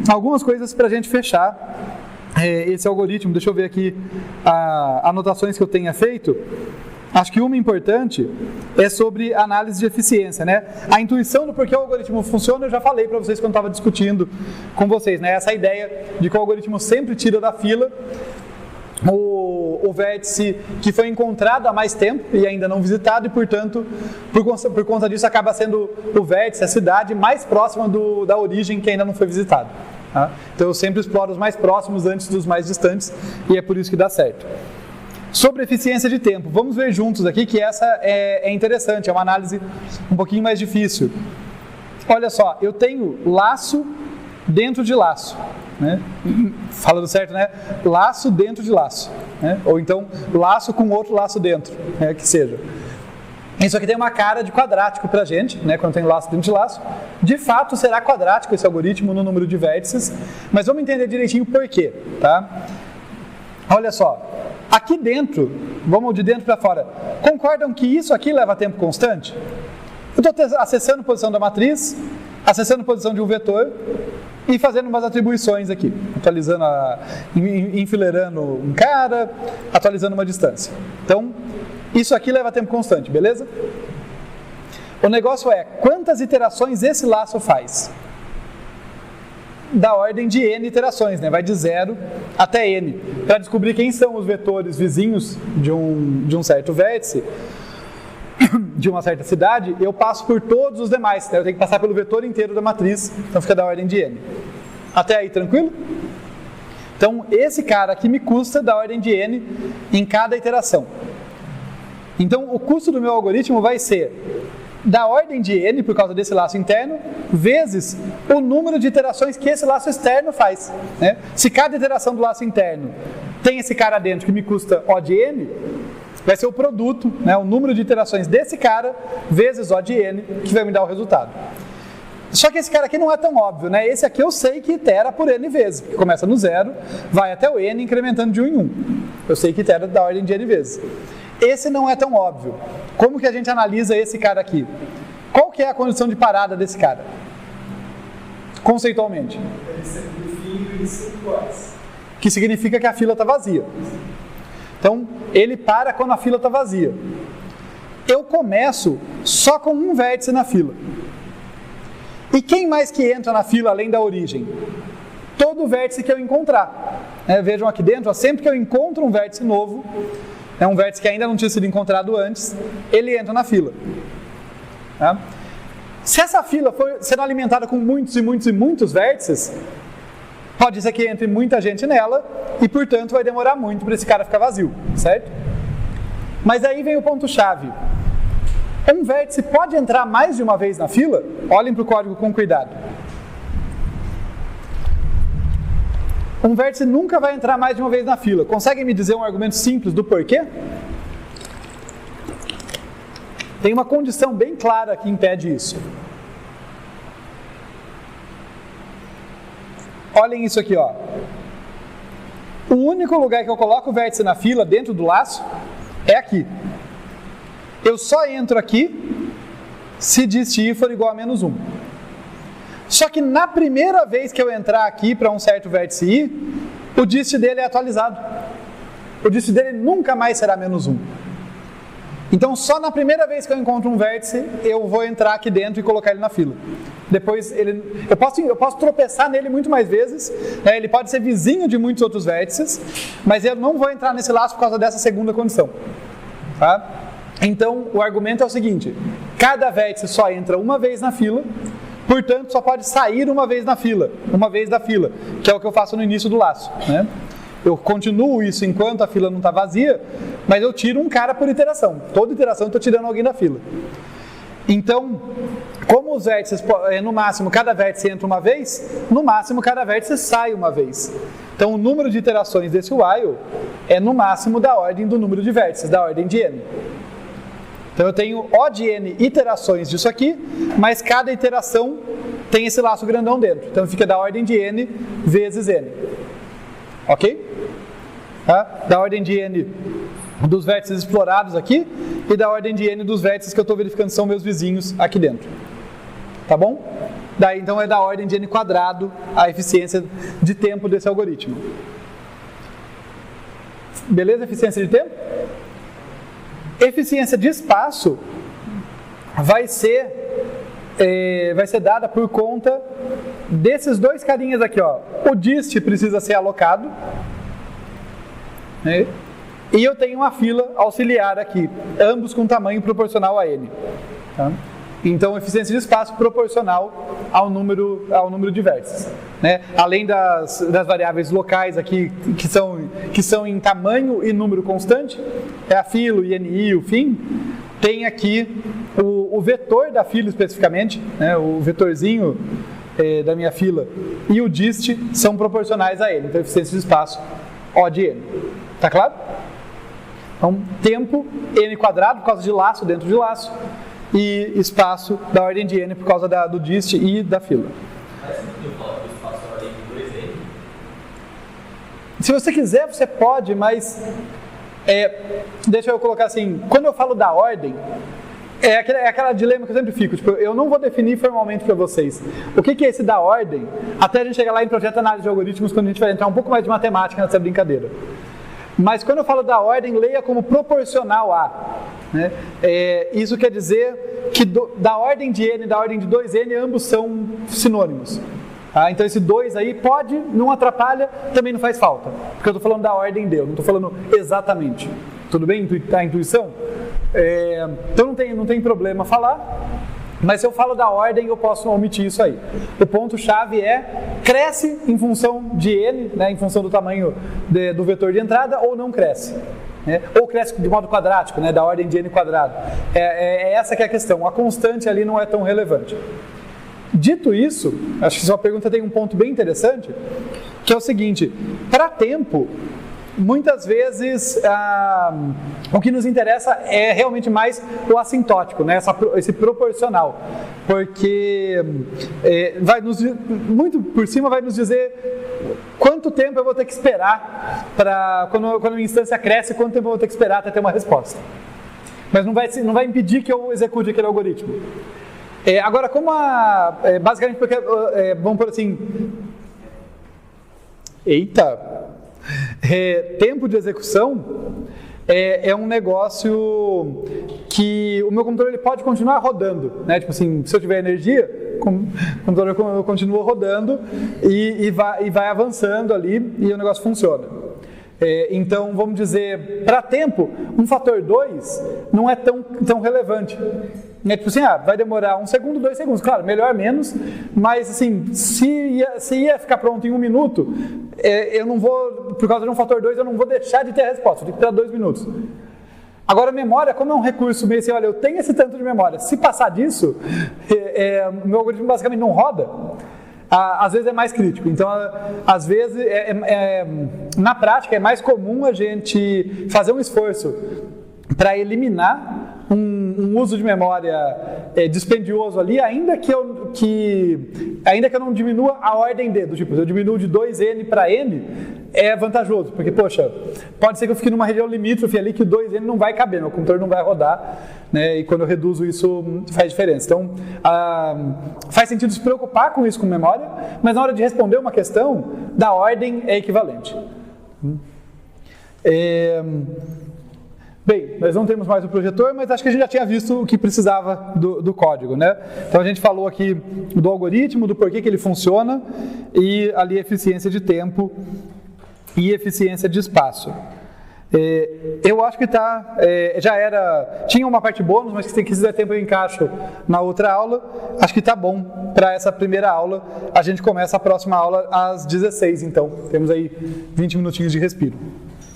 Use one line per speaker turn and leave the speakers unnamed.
algumas coisas para a gente fechar esse algoritmo. Deixa eu ver aqui as anotações que eu tenha feito. Acho que uma importante é sobre análise de eficiência, né? A intuição do porquê o algoritmo funciona eu já falei para vocês quando estava discutindo com vocês, né? Essa ideia de que o algoritmo sempre tira da fila o vértice que foi encontrado há mais tempo e ainda não visitado e, portanto, por conta disso acaba sendo o vértice, a cidade mais próxima da origem que ainda não foi visitado. Tá? Então eu sempre exploro os mais próximos antes dos mais distantes e é por isso que dá certo. Sobre eficiência de tempo, vamos ver juntos aqui que essa é interessante, é uma análise um pouquinho mais difícil. Olha só, eu tenho laço dentro de laço, né? Falando certo, né? Laço dentro de laço, né? Ou então laço com outro laço dentro, né? Que seja. Isso aqui tem uma cara de quadrático pra gente, né? Quando tem laço dentro de laço. De fato será quadrático esse algoritmo no número de vértices, mas vamos entender direitinho por quê, tá? Olha só. Aqui dentro, vamos de dentro para fora, concordam que isso aqui leva tempo constante? Eu estou acessando a posição da matriz, acessando a posição de um vetor e fazendo umas atribuições aqui, atualizando, enfileirando um cara, atualizando uma distância. Então, isso aqui leva tempo constante, beleza? O negócio é, quantas iterações esse laço faz? Da ordem de n iterações, né? Vai de 0 até n. Para descobrir quem são os vetores vizinhos de um certo vértice, de uma certa cidade, eu passo por todos os demais. Né? Eu tenho que passar pelo vetor inteiro da matriz, então fica da ordem de n. Até aí, tranquilo? Então, esse cara aqui me custa da ordem de n em cada iteração. Então, o custo do meu algoritmo vai ser da ordem de n, por causa desse laço interno, vezes o número de iterações que esse laço externo faz. Né? Se cada iteração do laço interno tem esse cara dentro que me custa O de n, vai ser o produto, né, o número de iterações desse cara, vezes O de n, que vai me dar o resultado. Só que esse cara aqui não é tão óbvio, né? Esse aqui eu sei que itera por n vezes, que começa no 0, vai até o n, incrementando de 1 em 1. Eu sei que itera da ordem de n vezes. Esse não é tão óbvio. Como que a gente analisa esse cara aqui? Qual que é a condição de parada desse cara? Conceitualmente. Que significa que a fila está vazia. Então, ele para quando a fila está vazia. Eu começo só com um vértice na fila. E quem mais que entra na fila além da origem? Todo vértice que eu encontrar. Vejam aqui dentro, sempre que eu encontro um vértice novo, é um vértice que ainda não tinha sido encontrado antes, ele entra na fila. Tá? Se essa fila for sendo alimentada com muitos e muitos e muitos vértices, pode ser que entre muita gente nela e, portanto, vai demorar muito para esse cara ficar vazio, certo? Mas aí vem o ponto-chave. Um vértice pode entrar mais de uma vez na fila? Olhem para o código com cuidado. Um vértice nunca vai entrar mais de uma vez na fila. Conseguem me dizer um argumento simples do porquê? Tem uma condição bem clara que impede isso. Olhem isso aqui, ó. O único lugar que eu coloco o vértice na fila dentro do laço é aqui. Eu só entro aqui se dist for igual a -1. Só que na primeira vez que eu entrar aqui para um certo vértice i, o dist dele é atualizado. O dist dele nunca mais será -1. Então só na primeira vez que eu encontro um vértice, eu vou entrar aqui dentro e colocar ele na fila. Depois eu posso tropeçar nele muito mais vezes, né? Ele pode ser vizinho de muitos outros vértices, mas eu não vou entrar nesse laço por causa dessa segunda condição. Tá? Então o argumento é o seguinte: cada vértice só entra uma vez na fila, portanto só pode sair uma vez da fila, que é o que eu faço no início do laço, né? Eu continuo isso enquanto a fila não está vazia, mas eu tiro um cara por iteração. Toda iteração eu estou tirando alguém da fila. Então, como os vértices, no máximo, cada vértice entra uma vez, no máximo, cada vértice sai uma vez. Então, o número de iterações desse while é no máximo da ordem do número de vértices, da ordem de n. Então, eu tenho O de n iterações disso aqui, mas cada iteração tem esse laço grandão dentro. Então, fica da ordem de n vezes n. Ok? Tá? Da ordem de n dos vértices explorados aqui e da ordem de n dos vértices que eu estou verificando são meus vizinhos aqui dentro. Tá bom? daí então é da ordem de n quadrado a eficiência de tempo desse algoritmo. Beleza? Eficiência de tempo? Eficiência de espaço vai ser dada por conta desses dois carinhas aqui, ó. O dist precisa ser alocado, né? E eu tenho uma fila auxiliar aqui, ambos com tamanho proporcional a n. Tá? Então, eficiência de espaço proporcional ao número de vértices, né? Além das variáveis locais aqui, que são em tamanho e número constante, é a fila, o INI, o fim, tem aqui o vetor da fila especificamente, né? O vetorzinho da minha fila e o dist são proporcionais a ele. Então, eficiência de espaço O de n. Tá claro? Então, tempo n quadrado por causa de laço dentro de laço, e espaço da ordem de n por causa do dist e da fila.
Faz sentido falar que o espaço é a ordem de 2n?
Se você quiser, você pode, mas deixa eu colocar assim, quando eu falo da ordem, é aquela dilema que eu sempre fico, tipo, eu não vou definir formalmente para vocês o que é esse da ordem, até a gente chegar lá em projeto de análise de algoritmos, quando a gente vai entrar um pouco mais de matemática nessa brincadeira. Mas quando eu falo da ordem, leia como proporcional a, né? Isso quer dizer que da ordem de n e da ordem de 2n, ambos são sinônimos. Tá? Então esse 2 aí pode, não atrapalha, também não faz falta. Porque eu estou falando da ordem de, eu não estou falando exatamente. Tudo bem? A intuição? Então não tem problema falar. Mas se eu falo da ordem, eu posso omitir isso aí. O ponto-chave cresce em função de n, né, em função do tamanho do vetor de entrada, ou não cresce. Né? Ou cresce de modo quadrático, né, da ordem de n quadrado. Essa que é a questão. A constante ali não é tão relevante. Dito isso, acho que sua pergunta tem um ponto bem interessante, que é o seguinte: para tempo, muitas vezes o que nos interessa é realmente mais o assintótico, né? Esse proporcional, porque muito por cima vai nos dizer quanto tempo eu vou ter que esperar para quando a minha instância cresce, quanto tempo eu vou ter que esperar até ter uma resposta. Mas não vai impedir que eu execute aquele algoritmo. Agora, basicamente porque vamos por assim, tempo de execução é um negócio que o meu computador ele pode continuar rodando, né? Tipo assim, se eu tiver energia, o computador continua rodando e vai avançando ali e o negócio funciona. Então, vamos dizer, para tempo, um fator 2 não é tão relevante. Tipo assim, vai demorar 1 segundo, 2 segundos. Claro, melhor menos, mas assim, se ia ficar pronto em 1 minuto, eu não vou, por causa de um fator 2, eu não vou deixar de ter a resposta, eu tenho que esperar 2 minutos. Agora, a memória, como é um recurso meio assim, olha, eu tenho esse tanto de memória, se passar disso, o meu algoritmo basicamente não roda. Às vezes é mais crítico. Então, às vezes, na prática, é mais comum a gente fazer um esforço para eliminar um uso de memória dispendioso ali, ainda que eu não diminua a ordem do tipo, se eu diminuo de 2n para n, é vantajoso, porque, poxa, pode ser que eu fique numa região limítrofe ali que 2n não vai caber, meu computador não vai rodar, né, e quando eu reduzo isso faz diferença. Então, faz sentido se preocupar com isso com memória, mas na hora de responder uma questão, da ordem é equivalente. Bem, nós não temos mais o projetor, mas acho que a gente já tinha visto o que precisava do código, né? Então a gente falou aqui do algoritmo, do porquê que ele funciona, e ali eficiência de tempo e eficiência de espaço. Eu acho que tinha uma parte bônus, mas se quiser tempo eu encaixo na outra aula. Acho que está bom para essa primeira aula. A gente começa a próxima aula às 16, então temos aí 20 minutinhos de respiro.